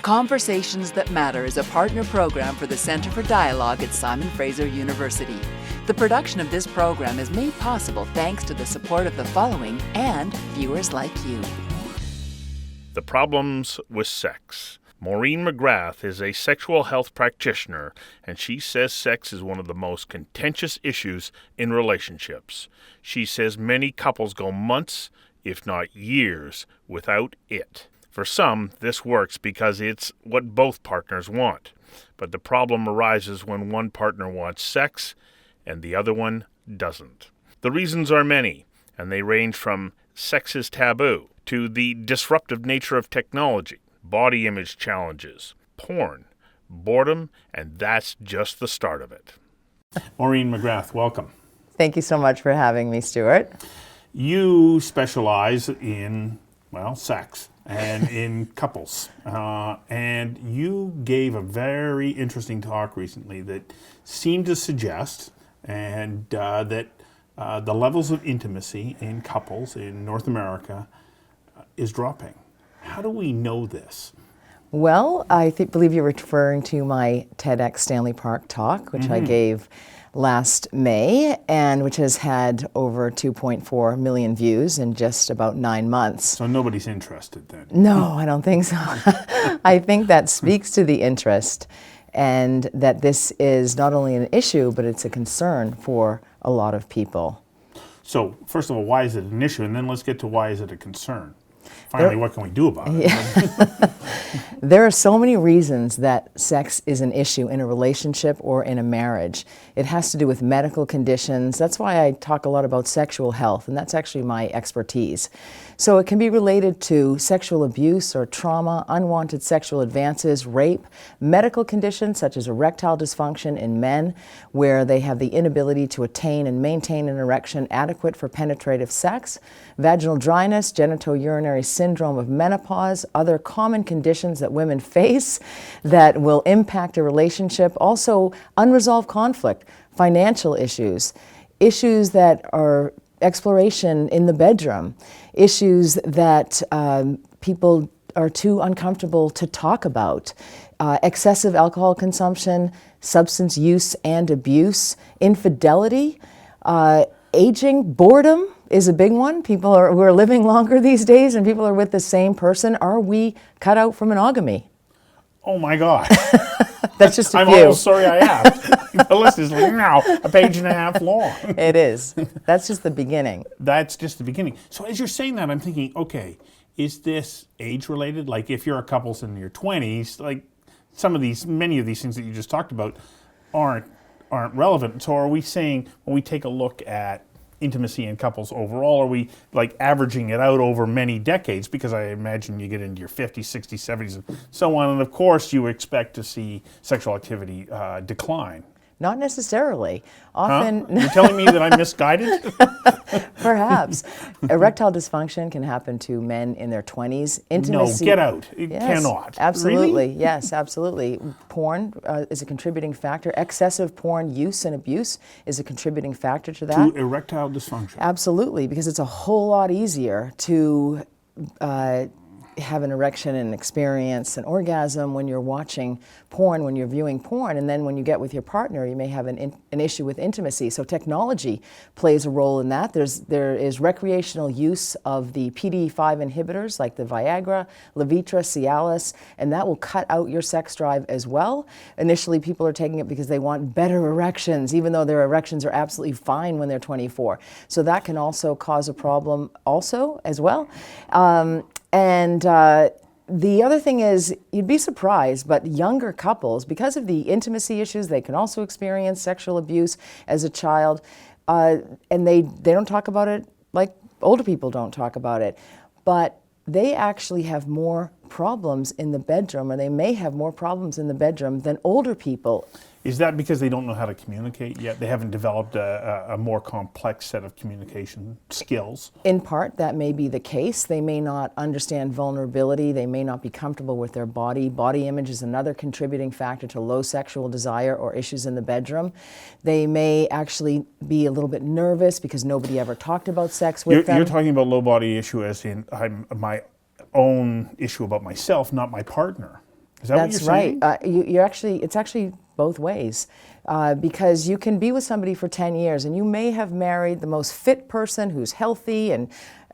Conversations That Matter is a partner program for the Centre for Dialogue at Simon Fraser University. The production of this program is made possible thanks to the support of the following and viewers like you. The problems with sex. Maureen McGrath is a sexual health practitioner, and she says sex is one of the most contentious issues in relationships. She says many couples go months, if not years, without it. For some, this works because it's what both partners want. But the problem arises when one partner wants sex and the other one doesn't. The reasons are many, and they range from sex is taboo to the disruptive nature of technology, body image challenges, porn, boredom, and that's just the start of it. Maureen McGrath, welcome. Thank you so much for having me, Stuart. You specialize in, sex and in couples. And you gave a very interesting talk recently that seemed to suggest that the levels of intimacy in couples in North America is dropping. How do we know this? Well, I believe you're referring to my TEDx Stanley Park talk, which I gave last May, and which has had over 2.4 million views in just about 9 months. So nobody's interested then? No, I don't think so. I think that speaks to the interest, and that this is not only an issue, but it's a concern for a lot of people. So, first of all, why is it an issue? And then let's get to why is it a concern? Finally, what can we do about it? Yeah. There are so many reasons that sex is an issue in a relationship or in a marriage. It has to do with medical conditions. That's why I talk a lot about sexual health, and that's actually my expertise. So it can be related to sexual abuse or trauma, unwanted sexual advances, rape, medical conditions such as erectile dysfunction in men, where they have the inability to attain and maintain an erection adequate for penetrative sex, vaginal dryness, genitourinary syndrome of menopause, other common conditions that women face that will impact a relationship, also unresolved conflict, financial issues, issues that are exploration in the bedroom, issues that people are too uncomfortable to talk about, excessive alcohol consumption, substance use and abuse, infidelity, aging, boredom is a big one. We're living longer these days and people are with the same person. Are we cut out for monogamy? Oh my God. That's just a I'm few. almost sorry I asked. The list is now a page and a half long. It is. That's just the beginning. That's just the beginning. So as you're saying that, I'm thinking, okay, is this age related? Like if you're a couple's in your 20s, like many of these things that you just talked about aren't relevant. So are we saying when we take a look at intimacy in couples overall, are we like averaging it out over many decades? Because I imagine you get into your 50s, 60s, 70s, and so on, and of course you expect to see sexual activity decline. Not necessarily. Often, You're telling me that I'm misguided? perhaps. Erectile dysfunction can happen to men in their 20s. Intimacy, No, get out. It yes, cannot. Absolutely, Really? Yes, absolutely. Porn is a contributing factor. Excessive porn use and abuse is a contributing factor to that. To erectile dysfunction. Absolutely, because it's a whole lot easier to have an erection and experience an orgasm when you're watching porn, when you're viewing porn, and then when you get with your partner, you may have an issue with intimacy. So technology plays a role in that. There is recreational use of the PDE5 inhibitors like the Viagra, Levitra, Cialis, and that will cut out your sex drive as well. Initially, people are taking it because they want better erections, even though their erections are absolutely fine when they're 24. So that can also cause a problem also as well. And the other thing is, you'd be surprised, but younger couples, because of the intimacy issues, they can also experience sexual abuse as a child, and they don't talk about it like older people don't talk about it. But they actually have more problems in the bedroom, or they may have more problems in the bedroom than older people. Is that because they don't know how to communicate yet? They haven't developed a more complex set of communication skills? In part, that may be the case. They may not understand vulnerability. They may not be comfortable with their body. Body image is another contributing factor to low sexual desire or issues in the bedroom. They may actually be a little bit nervous because nobody ever talked about sex with them. You're talking about low body issue as in my own issue about myself, not my partner. Is that what you're saying? That's right. It's actually both ways. Because you can be with somebody for 10 years and you may have married the most fit person who's healthy and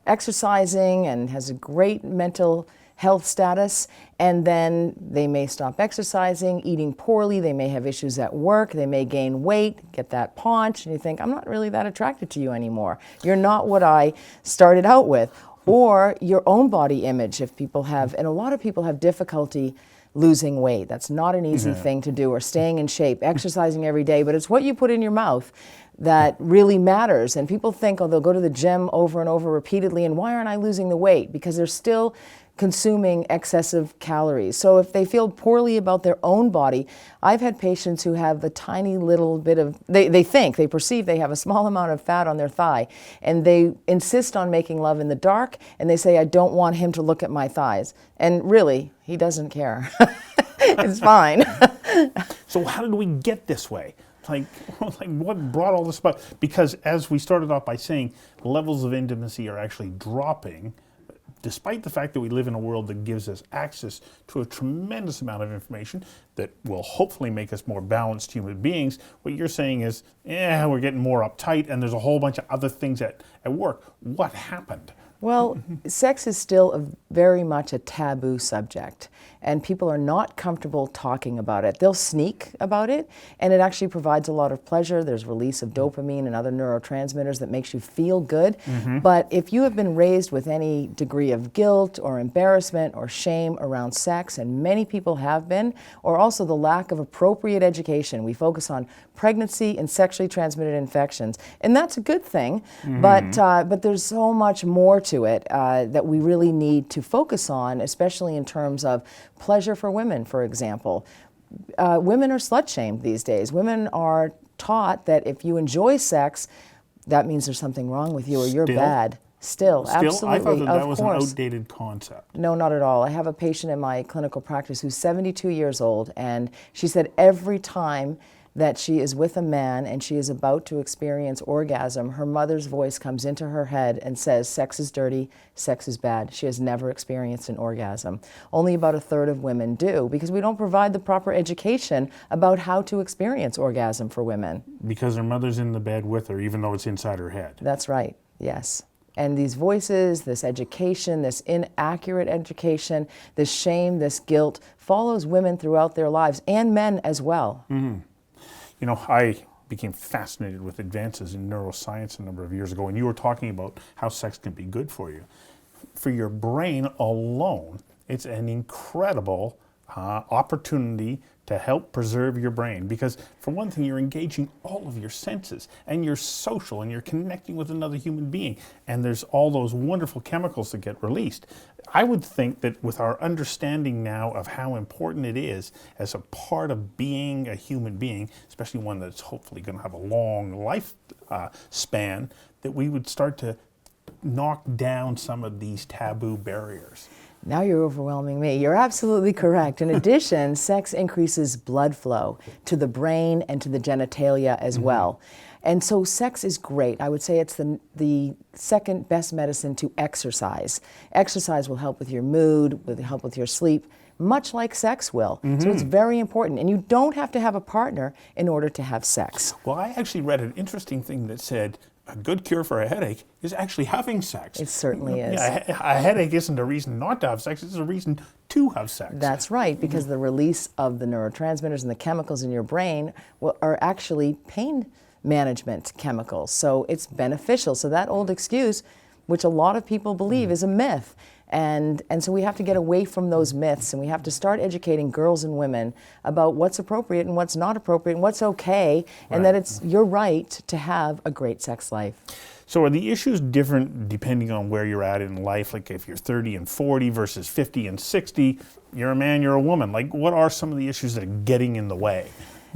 exercising and has a great mental health status, and then they may stop exercising, eating poorly, they may have issues at work, they may gain weight, get that paunch, and you think, I'm not really that attracted to you anymore. You're not what I started out with. Or your own body image, if people have, and a lot of people have difficulty losing weight. That's not an easy thing to do, or staying in shape, exercising every day, but it's what you put in your mouth that really matters. And people think, oh, they'll go to the gym over and over repeatedly, and why aren't I losing the weight? Because they're still consuming excessive calories. So if they feel poorly about their own body, I've had patients who have a tiny little bit of, they perceive they have a small amount of fat on their thigh, and they insist on making love in the dark, and they say, I don't want him to look at my thighs. And really, he doesn't care. It's fine. So how did we get this way? Like what brought all this about? Because as we started off by saying, levels of intimacy are actually dropping, despite the fact that we live in a world that gives us access to a tremendous amount of information that will hopefully make us more balanced human beings. What you're saying is, we're getting more uptight and there's a whole bunch of other things at work. What happened? Well, sex is still very much a taboo subject, and people are not comfortable talking about it. They'll sneak about it, and it actually provides a lot of pleasure. There's release of dopamine and other neurotransmitters that makes you feel good. But if you have been raised with any degree of guilt or embarrassment or shame around sex, and many people have been, or also the lack of appropriate education, we focus on pregnancy and sexually transmitted infections, and that's a good thing. But there's so much more to it that we really need to focus on, especially in terms of pleasure for women, for example. Women are slut-shamed these days. Women are taught that if you enjoy sex, that means there's something wrong with you or you're bad. Still, absolutely, I thought that was course. an outdated concept. No, not at all. I have a patient in my clinical practice who's 72 years old, and she said every time that she is with a man and she is about to experience orgasm, her mother's voice comes into her head and says, sex is dirty, sex is bad. She has never experienced an orgasm. Only about a third of women do, because we don't provide the proper education about how to experience orgasm for women. Because her mother's in the bed with her, even though it's inside her head. That's right, yes. And these voices, this education, this inaccurate education, this shame, this guilt, follows women throughout their lives, and men as well. You know, I became fascinated with advances in neuroscience a number of years ago, and you were talking about how sex can be good for you. For your brain alone, it's an incredible opportunity to help preserve your brain, because for one thing, you're engaging all of your senses, and you're social, and you're connecting with another human being, and there's all those wonderful chemicals that get released. I would think that with our understanding now of how important it is as a part of being a human being, especially one that's hopefully going to have a long life span, that we would start to knock down some of these taboo barriers. Now you're overwhelming me. You're absolutely correct. In addition, sex increases blood flow to the brain and to the genitalia as well. And so sex is great. I would say it's the second best medicine to exercise. Exercise will help with your mood, will help with your sleep, much like sex will. So it's very important. And you don't have to have a partner in order to have sex. Well, I actually read an interesting thing that said a good cure for a headache is actually having sex. It certainly is. Yeah, a headache isn't a reason not to have sex, it's a reason to have sex. That's right, because the release of the neurotransmitters and the chemicals in your brain are actually pain management chemicals. So it's beneficial. So that old excuse, which a lot of people believe is a myth. And so we have to get away from those myths, and we have to start educating girls and women about what's appropriate and what's not appropriate and what's okay, and that it's your right to have a great sex life. So are the issues different depending on where you're at in life? Like if you're 30 and 40 versus 50 and 60, you're a man, you're a woman. Like what are some of the issues that are getting in the way?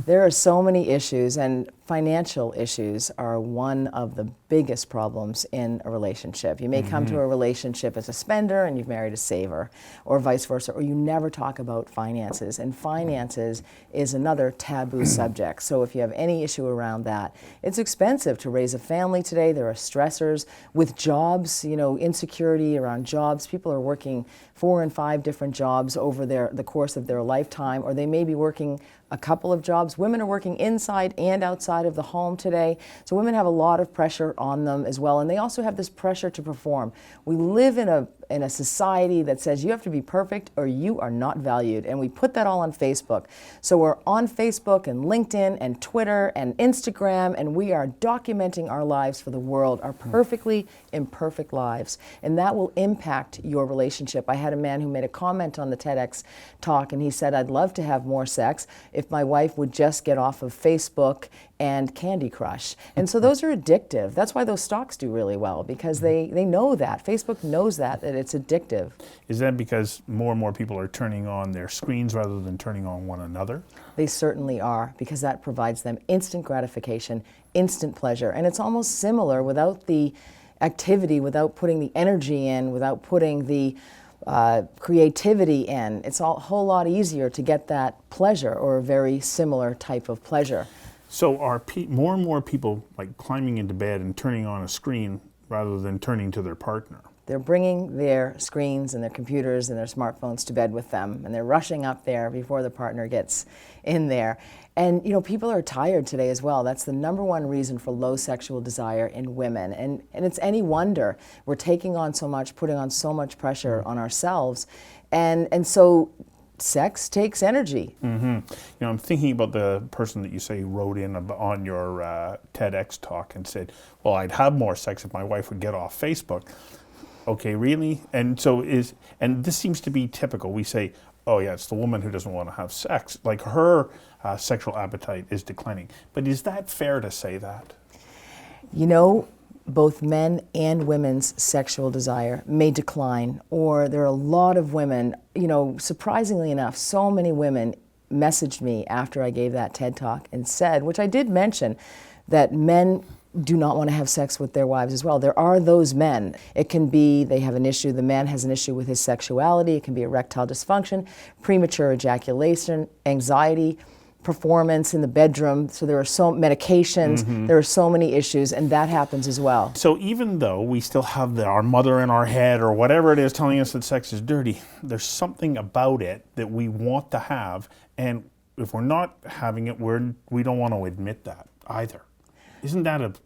There are so many issues, and financial issues are one of the biggest problems in a relationship. You may come to a relationship as a spender and you've married a saver, or vice versa, or you never talk about finances. And finances is another taboo subject. So if you have any issue around that, it's expensive to raise a family today. There are stressors with jobs, insecurity around jobs. People are working 4 and 5 different jobs over the course of their lifetime, or they may be working a couple of jobs. Women are working inside and outside of the home today. So women have a lot of pressure on them as well. And they also have this pressure to perform. We live in a society that says you have to be perfect or you are not valued. And we put that all on Facebook. So we're on Facebook and LinkedIn and Twitter and Instagram, and we are documenting our lives for the world, our perfectly imperfect lives. And that will impact your relationship. I had a man who made a comment on the TEDx talk, and he said, I'd love to have more sex if my wife would just get off of Facebook and Candy Crush. And so those are addictive. That's why those stocks do really well, because they know that. Facebook knows that it's addictive. Is that because more and more people are turning on their screens rather than turning on one another? They certainly are, because that provides them instant gratification, instant pleasure. And it's almost similar without the activity, without putting the energy in, without putting the creativity in. It's a whole lot easier to get that pleasure, or a very similar type of pleasure. So are more and more people like climbing into bed and turning on a screen rather than turning to their partner? They're bringing their screens and their computers and their smartphones to bed with them, and they're rushing up there before the partner gets in there. And people are tired today as well. That's the number one reason for low sexual desire in women. And it's any wonder. We're taking on so much, putting on so much pressure on ourselves. And so sex takes energy. I'm thinking about the person that you say wrote in on your TEDx talk and said, well, I'd have more sex if my wife would get off Facebook. Okay, really? And this seems to be typical. We say, oh yeah, it's the woman who doesn't want to have sex. Like her sexual appetite is declining. But is that fair to say that? Both men and women's sexual desire may decline, or there are a lot of women, surprisingly enough, so many women messaged me after I gave that TED Talk and said, which I did mention, that men do not want to have sex with their wives as well. There are those men. It can be they have an issue, the man has an issue with his sexuality, it can be erectile dysfunction, premature ejaculation, anxiety, performance in the bedroom. So there are medications, there are so many issues, and that happens as well. So even though we still have our mother in our head or whatever it is telling us that sex is dirty, there's something about it that we want to have, and if we're not having it, we don't want to admit that either. Isn't that an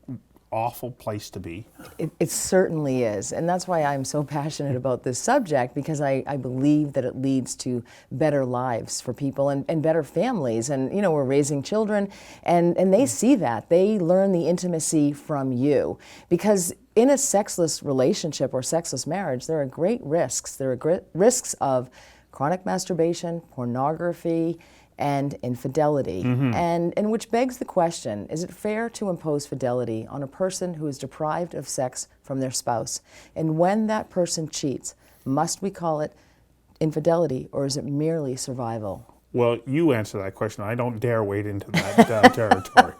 awful place to be? It certainly is, and that's why I'm so passionate about this subject, because I believe that it leads to better lives for people and better families. And we're raising children, and they see that. They learn the intimacy from you, because in a sexless relationship or sexless marriage, there are great risks. There are risks of chronic masturbation, pornography, and infidelity. And which begs the question, is it fair to impose fidelity on a person who is deprived of sex from their spouse? And when that person cheats, must we call it infidelity, or is it merely survival? Well, you answer that question. I don't dare wade into that territory.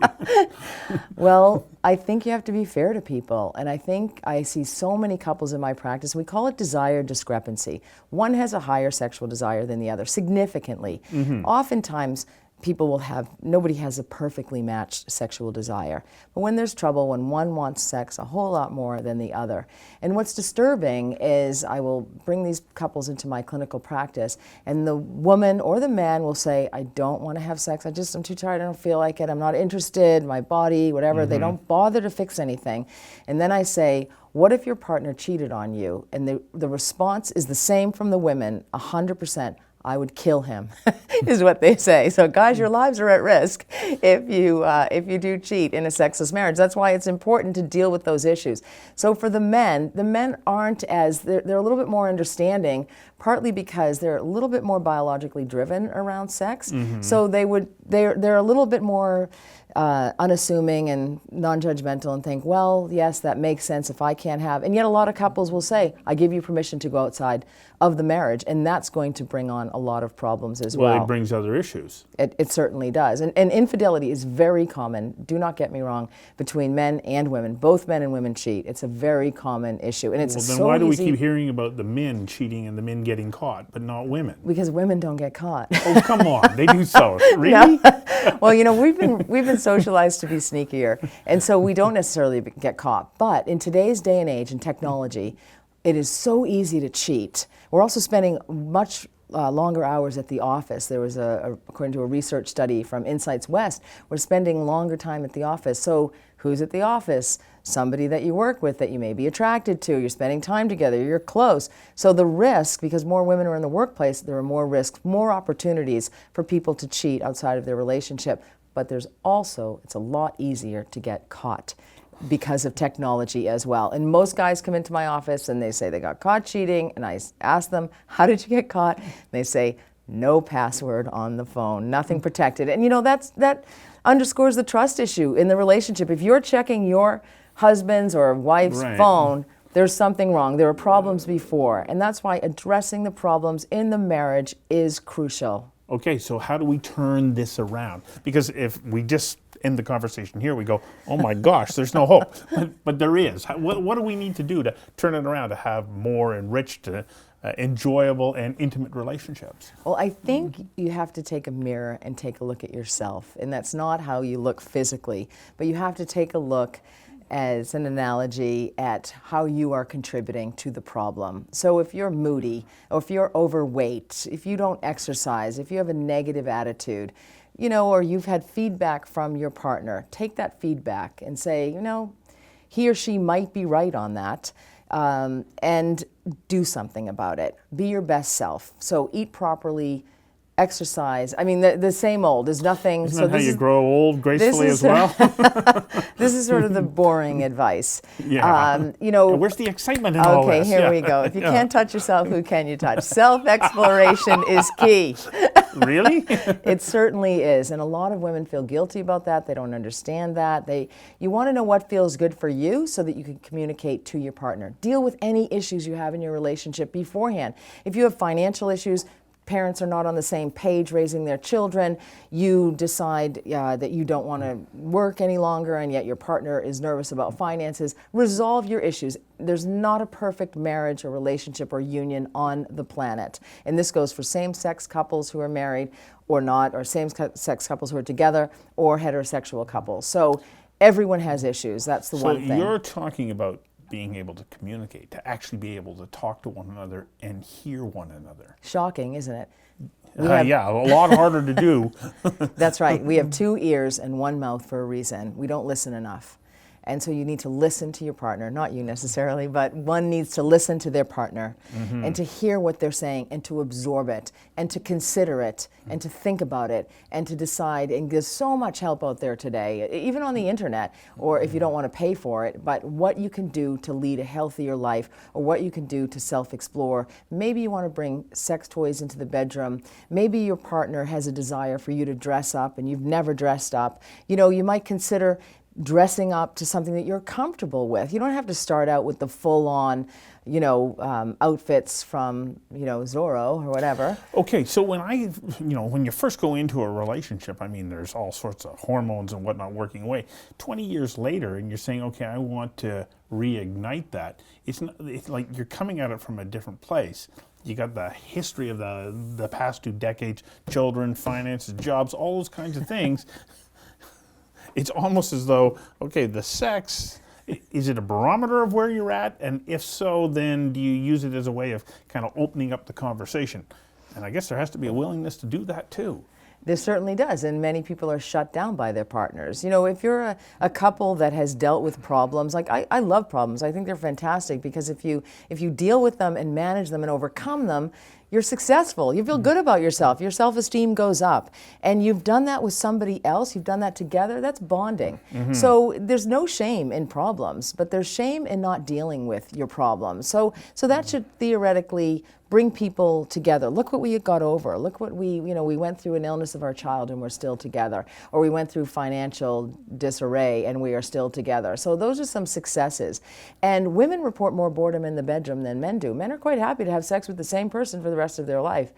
Well, I think you have to be fair to people. And I think I see so many couples in my practice, we call it desire discrepancy. One has a higher sexual desire than the other, significantly. Oftentimes, people will nobody has a perfectly matched sexual desire. But when there's trouble, when one wants sex a whole lot more than the other. And what's disturbing is I will bring these couples into my clinical practice, and the woman or the man will say, I don't want to have sex, I'm too tired, I don't feel like it, I'm not interested, my body, whatever. They don't bother to fix anything. And then I say, what if your partner cheated on you? And the response is the same from the women, 100%. I would kill him, is what they say. So guys, your lives are at risk if you do cheat in a sexless marriage. That's why it's important to deal with those issues. So for the men aren't they're a little bit more understanding, partly because they're a little bit more biologically driven around sex. So they're a little bit more unassuming and non-judgmental and think, well, yes, that makes sense if I can't have. And yet a lot of couples will say, I give you permission to go outside of the marriage, and that's going to bring on a lot of problems as Well, well. it brings other issues. It certainly does. And infidelity is very common, do not get me wrong, between men and women. Both men and women cheat. It's a very common issue. And it's Well, then so why do we easy keep hearing about the men cheating and the men getting caught, but not women? because women don't get caught. Oh, come on. They do so. Really? Well, you know, we've been socialized to be sneakier, and so we don't necessarily get caught. But in today's day and age and technology, it is so easy to cheat. We're also spending much longer hours at the office. There was, according to a research study from Insights West, we're spending longer time at the office. So who's at the office? Somebody that you work with that you may be attracted to. You're spending time together. You're close. So the risk, because more women are in the workplace, there are more risks, more opportunities for people to cheat outside of their relationship. But there's also, it's a lot easier to get caught because of technology as well. And most guys come into my office and they say they got caught cheating, and I ask them, how did you get caught? And they say, no password on the phone, nothing protected. And you know, that underscores the trust issue in the relationship. If you're checking your husband's or wife's phone, there's something wrong. There were problems before. And that's why addressing the problems in the marriage is crucial. Okay, so how do we turn this around? Because if we just end the conversation here, we go, oh my gosh, there's no hope. But there is. What do we need to do to turn it around, to have more enriched, enjoyable, and intimate relationships? Well, I think you have to take a mirror and take a look at yourself. And that's not how you look physically, but you have to take a look as an analogy at how you are contributing to the problem. So if you're moody, or if you're overweight, if you don't exercise, if you have a negative attitude, you know, or you've had feedback from your partner, take that feedback and say, you know, he or she might be right on that, and do something about it. Be your best self. So eat properly, exercise. I mean, the same old. There's nothing. Isn't that how you grow old gracefully as well? This is sort of the boring advice. Yeah. You know. Where's the excitement in all this? Okay, here we go. If you can't touch yourself, who can you touch? Self-exploration is key. Really? It certainly is. And a lot of women feel guilty about that. They don't understand that. You want to know what feels good for you so that you can communicate to your partner. Deal with any issues you have in your relationship beforehand. If you have financial issues, parents are not on the same page raising their children, you decide that you don't want to work any longer, and yet your partner is nervous about finances, resolve your issues. There's not a perfect marriage or relationship or union on the planet. And this goes for same-sex couples who are married or not, or same-sex couples who are together, or heterosexual couples. So everyone has issues. That's the one thing. So you're talking about being able to communicate, to actually be able to talk to one another and hear one another. Shocking, isn't it? Yeah, a lot harder to do. That's right. We have 2 ears and 1 mouth for a reason. We don't listen enough. And so you need to listen to your partner, not you necessarily, but one needs to listen to their partner and to hear what they're saying and to absorb it and to consider it and to think about it and to decide. And there's so much help out there today, even on the internet, or if you don't want to pay for it, but what you can do to lead a healthier life, or what you can do to self-explore. Maybe you want to bring sex toys into the bedroom. Maybe your partner has a desire for you to dress up and you've never dressed up. You know, you might consider dressing up to something that you're comfortable with. You don't have to start out with the full-on, you know, outfits from, you know, Zorro or whatever. Okay, so when you first go into a relationship, I mean, there's all sorts of hormones and whatnot working away. 20 years later, and you're saying, okay, I want to reignite that. It's like you're coming at it from a different place. You got the history of the past 2 decades, children, finances, jobs, all those kinds of things. It's almost as though, okay, the sex, is it a barometer of where you're at? And if so, then do you use it as a way of kind of opening up the conversation? And I guess there has to be a willingness to do that too. There certainly does, and many people are shut down by their partners. You know, if you're a couple that has dealt with problems, like I love problems. I think they're fantastic because if you deal with them and manage them and overcome them, you're successful. You feel good about yourself. Your self-esteem goes up. And you've done that with somebody else. You've done that together. That's bonding. So there's no shame in problems, but there's shame in not dealing with your problems. So that should theoretically bring people together. Look what we got over. Look what we went through an illness of our child and we're still together. Or we went through financial disarray and we are still together. So those are some successes. And women report more boredom in the bedroom than men do. Men are quite happy to have sex with the same person for the rest of their life.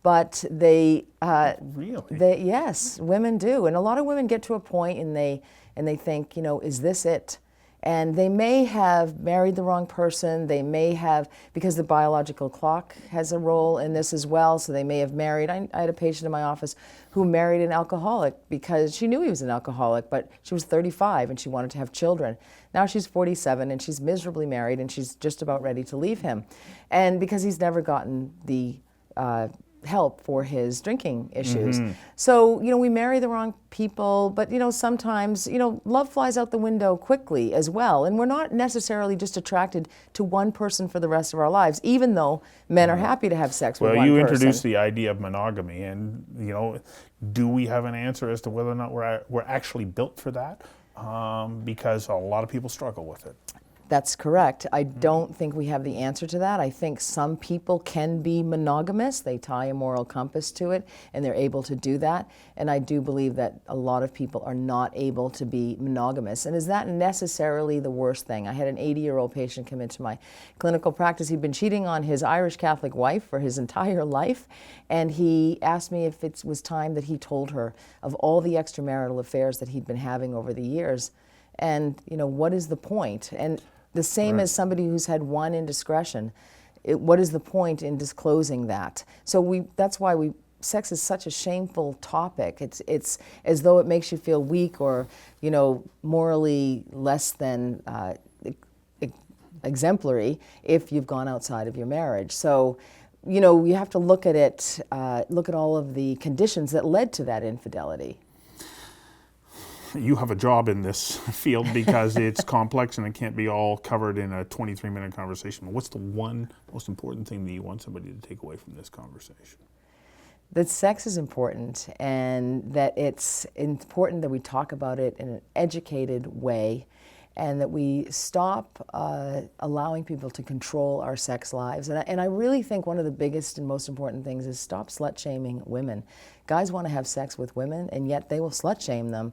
but they Really? yes, women do, and a lot of women get to a point and they think, you know, is this it? And they may have married the wrong person. They may have, because the biological clock has a role in this as well, so they may have married. I had a patient in my office who married an alcoholic because she knew he was an alcoholic, but she was 35 and she wanted to have children. Now she's 47 and she's miserably married and she's just about ready to leave him. And because he's never gotten the help for his drinking issues. So, you know, we marry the wrong people, but, you know, sometimes, you know, love flies out the window quickly as well. And we're not necessarily just attracted to one person for the rest of our lives, even though men are happy to have sex with one person. Well, you introduced the idea of monogamy, and, you know, do we have an answer as to whether or not we're actually built for that? Because a lot of people struggle with it. That's correct. I don't think we have the answer to that. I think some people can be monogamous. They tie a moral compass to it, and they're able to do that. And I do believe that a lot of people are not able to be monogamous. And is that necessarily the worst thing? I had an 80-year-old patient come into my clinical practice. He'd been cheating on his Irish Catholic wife for his entire life, and he asked me if it was time that he told her of all the extramarital affairs that he'd been having over the years. And, you know, what is the point? And the same as somebody who's had one indiscretion. What is the point in disclosing that? So that's why sex is such a shameful topic. It's as though it makes you feel weak or, you know, morally less than exemplary if you've gone outside of your marriage. So, you know, you have to look at it, look at all of the conditions that led to that infidelity. You have a job in this field because it's complex and it can't be all covered in a 23-minute conversation. What's the one most important thing that you want somebody to take away from this conversation? That sex is important, and that it's important that we talk about it in an educated way, and that we stop allowing people to control our sex lives. And I really think one of the biggest and most important things is stop slut-shaming women. Guys want to have sex with women, and yet they will slut-shame them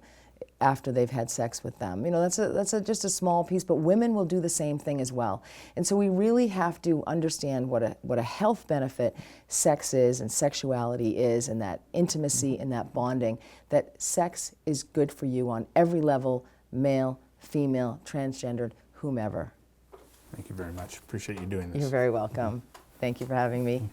after they've had sex with them. You know, that's just a small piece, but women will do the same thing as well. And so we really have to understand what a health benefit sex is and sexuality is, and that intimacy and that bonding, that sex is good for you on every level, male, female, transgendered, whomever. Thank you very much. Appreciate you doing this. You're very welcome. Thank you for having me.